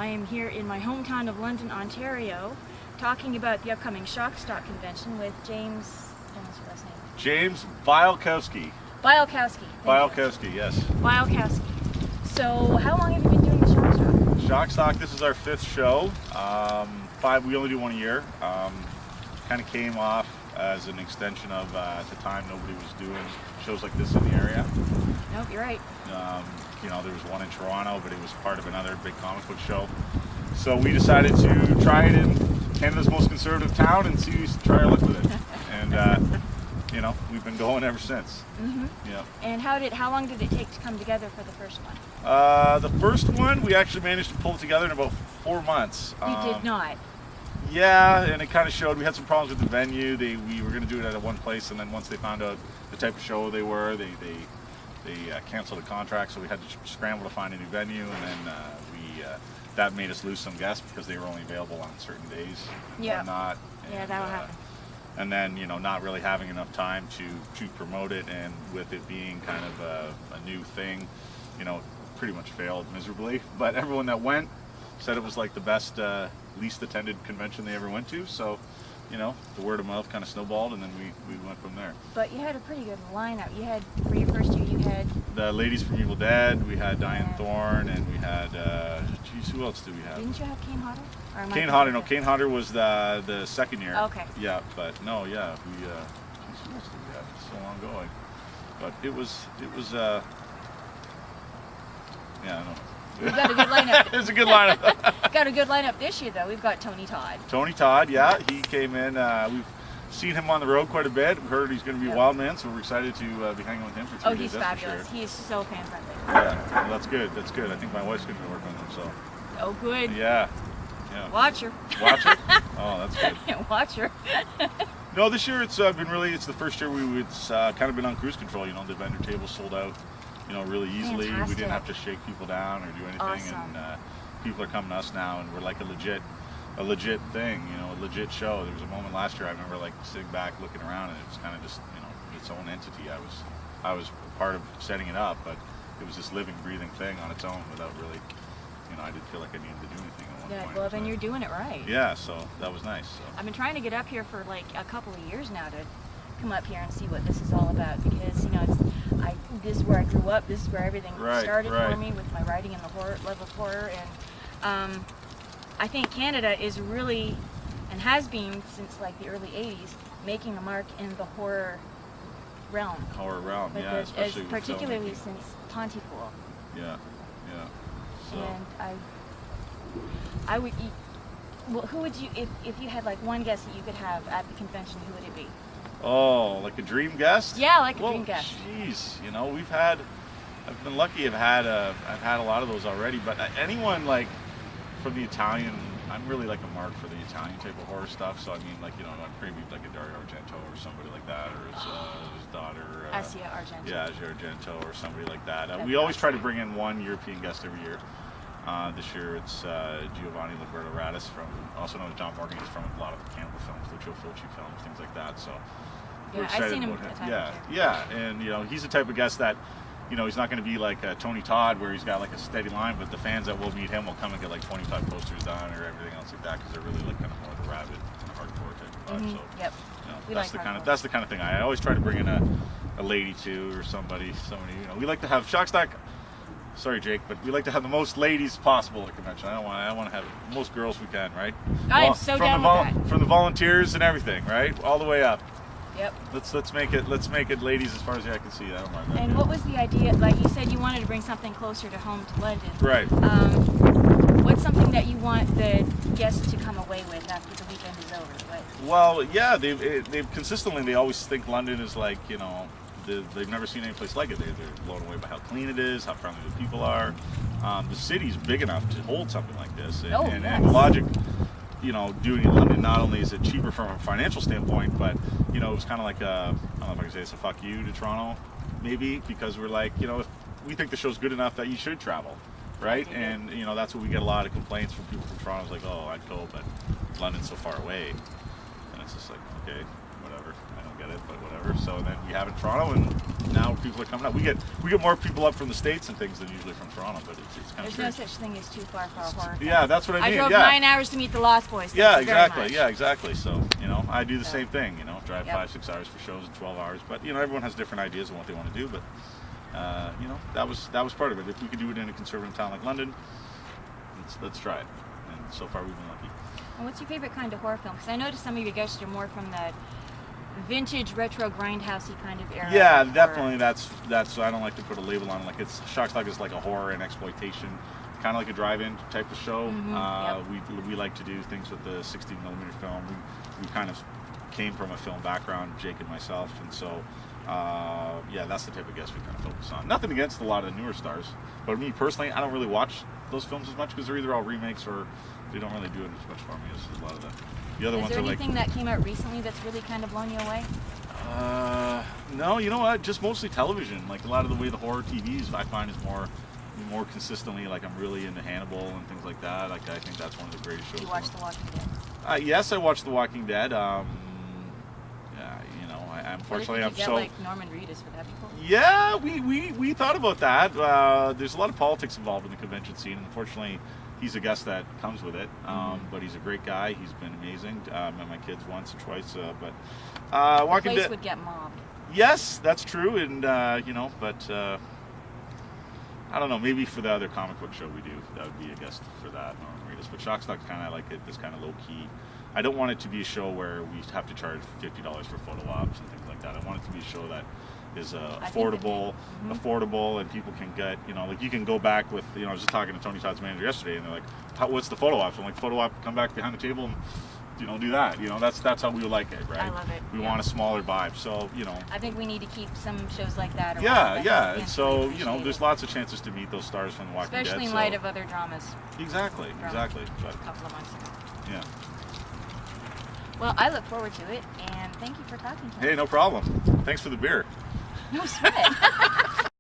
I am here in my hometown of London, Ontario, talking about the upcoming Shock Stock convention with James, what's your last name? James Bialkowski. Bialkowski. Bialkowski, yes. Bialkowski. So, how long have you been doing the Shock Stock? Shock Stock, this is our 5th show. We only do one a year. Kind of came off as an extension of, at the time, nobody was doing shows like this in the area. Nope, you're right. You know, there was one in Toronto, but it was part of another big comic book show. So we decided to try it in Canada's most conservative town and try our luck with it. And you know, we've been going ever since. Mm-hmm. Yeah. And how long did it take to come together for the first one? The first one, we actually managed to pull it together in about 4 months. We did not. Yeah, and it kind of showed. We had some problems with the venue. We were going to do it at one place, and then once they found out the type of show they were, they canceled the contract, so we had to scramble to find a new venue, and then that made us lose some guests because they were only available on certain days. Yeah. Not. Yeah, that'll happen. And then, you know, not really having enough time to promote it, and with it being kind of a new thing, you know, pretty much failed miserably. But everyone that went said it was like the best, least attended convention they ever went to. So, you know, the word of mouth kind of snowballed, and then we went from there. But you had a pretty good lineup. You had, for your first year, you had the ladies from Evil Dead, we had Diane Thorne, and we had, geez, who else did we have? Didn't you have Kane Hodder? Kane Hodder, no, Kane Hodder was the second year. Okay. Yeah, but no, yeah, geez, who else did we have? It's so long going. But it was, yeah, I know. We've got a good lineup. It's a good lineup. Got a good lineup this year, though. We've got Tony Todd. Tony Todd, yeah, he came in. We've seen him on the road quite a bit. We've heard he's going to be a wild man, so we're excited to be hanging with him for 3 days. Oh, he's fabulous. Sure. He is so fan friendly. Yeah, well, that's good. That's good. I think my wife's going to be working with him, so. Oh, good. Yeah. Yeah. Watch her. Watch her? Oh, that's good. Watch her. No, this year it's been really, it's the first year it's kind of been on cruise control. You know, the vendor table sold out, you know, really easily. Fantastic. We didn't have to shake people down or do anything. Awesome. And people are coming to us now, and we're like a legit thing, you know, a legit show. There was a moment last year I remember like sitting back looking around, and it was kind of just, you know, its own entity. I was part of setting it up, but it was this living, breathing thing on its own without really, you know, I didn't feel like I needed to do anything at one point. Well, then you're doing it right. Yeah, so that was nice. So. I've been trying to get up here for like a couple of years now to come up here and see what this is all about, because, you know, this is where I grew up. This is where everything started for me with my writing in the horror, love of horror, and I think Canada is really, and has been since like the early 80s, making a mark in the horror realm. Horror realm, yeah, especially particularly since Pontypool. Yeah, yeah. So. And I would. Well, who would you, if you had like one guest that you could have at the convention, who would it be? Oh, like a dream guest? Yeah, like a dream guest. Jeez, you know, I've been lucky. I've had a lot of those already. But anyone like from the Italian, I'm really like a mark for the Italian type of horror stuff. So I mean, like, you know, I'd maybe like a Dario Argento or somebody like that, or his daughter. Asia Argento. Yeah, Asia Argento or somebody like that. We always try to bring in one European guest every year. This year it's Giovanni Liberto Radis, also known as John Morgan. He's from a lot of the cannibal films, Lucio Fulci films, things like that. So yeah, I've seen him a time yeah, yeah, and you know, he's the type of guest that, you know, he's not going to be like Tony Todd, where he's got like a steady line, but the fans that will meet him will come and get like 25 posters done or everything else like that, because they're really like kind of more the rabid, kind of hardcore type of vibe. So yep. You know, that's the kind of thing. I always try to bring in a lady too, or somebody. You know, we like to have Shockstock. Sorry, Jake, but we like to have the most ladies possible at the convention. I want to have the most girls we can, right? I am so down with that. From the volunteers and everything, right? All the way up. Yep. Let's make it ladies as far as I can see. I don't mind that. And what was the idea? Like you said, you wanted to bring something closer to home to London. Right. What's something that you want the guests to come away with after the weekend is over? Well, yeah, they've consistently, they always think London is like, you know, they've never seen any place like it. They're blown away by how clean it is, how friendly the people are. The city's big enough to hold something like this, and the logic, you know, doing it in London, not only is it cheaper from a financial standpoint, but, you know, it's kind of like I don't know if I can say it's a fuck you to Toronto, maybe, because we're like, you know, if we think the show's good enough that you should travel, right? And, you know, that's what we get a lot of complaints from people from Toronto. It's like, oh, I'd go, but London's so far away. And it's just like, okay, whatever. I don't get it, but whatever. So then we have it in Toronto, and now people are coming up. We get more people up from the States and things than usually from Toronto, but it's kind of There's no such thing as too far for a horror film. Yeah, that's what I mean. I drove 9 hours to meet the Lost Boys. Yeah, exactly. Yeah, exactly. So, you know, I do the same thing, you know, drive 5-6 hours for shows in 12 hours. But, you know, everyone has different ideas of what they want to do. But, you know, that was part of it. If we could do it in a conservative town like London, let's try it. And so far we've been lucky. And what's your favorite kind of horror film? Because I noticed some of you guys are more from the vintage, retro, grindhousey kind of era. Yeah, definitely. That's. I don't like to put a label on it. Like Shock Stock is like a horror and exploitation, kind of like a drive-in type of show. We like to do things with the 16mm film. We kind of came from a film background, Jake and myself, and so yeah, that's the type of guest we kind of focus on. Nothing against a lot of the newer stars, but me personally, I don't really watch those films as much because they're either all remakes or they don't really do it as much for me as a lot of the other ones. Is there are anything that came out recently that's really kind of blown you away? No, you know what? Just mostly television. Like a lot of the way the horror TVs I find is more consistently. Like I'm really into Hannibal and things like that. Like I think that's one of the greatest shows. You watched The Walking Dead? Yes, I watched The Walking Dead. Yeah, you know, unfortunately I'm so. Like Norman Reedus, would that be cool? Yeah, we thought about that. There's a lot of politics involved in the convention scene. Unfortunately, he's a guest that comes with it. But he's a great guy. He's been amazing. Met my kids once or twice. But Walking Dead. The place would get mobbed. Yes, that's true. And you know, but I don't know. Maybe for the other comic book show we do, that would be a guest for that. Norman Reedus. But Shock Stock's kind of like it. This kind of low key. I don't want it to be a show where we have to charge $50 for photo ops and things like that. I want it to be a show that is affordable, and people can get, you know, like you can go back with, you know, I was just talking to Tony Todd's manager yesterday, and they're like, what's the photo op? I'm like, photo op, come back behind the table and, you know, do that. You know, that's how we like it, right? I love it. We want a smaller vibe, so, you know. I think we need to keep some shows like that around. Yeah, and so, you know, there's lots of chances to meet those stars from The Walking Dead. Especially in light of other dramas. Exactly. But a couple of months ago. Yeah. Well, I look forward to it, and thank you for talking to me. Hey, no problem. Thanks for the beer. No sweat.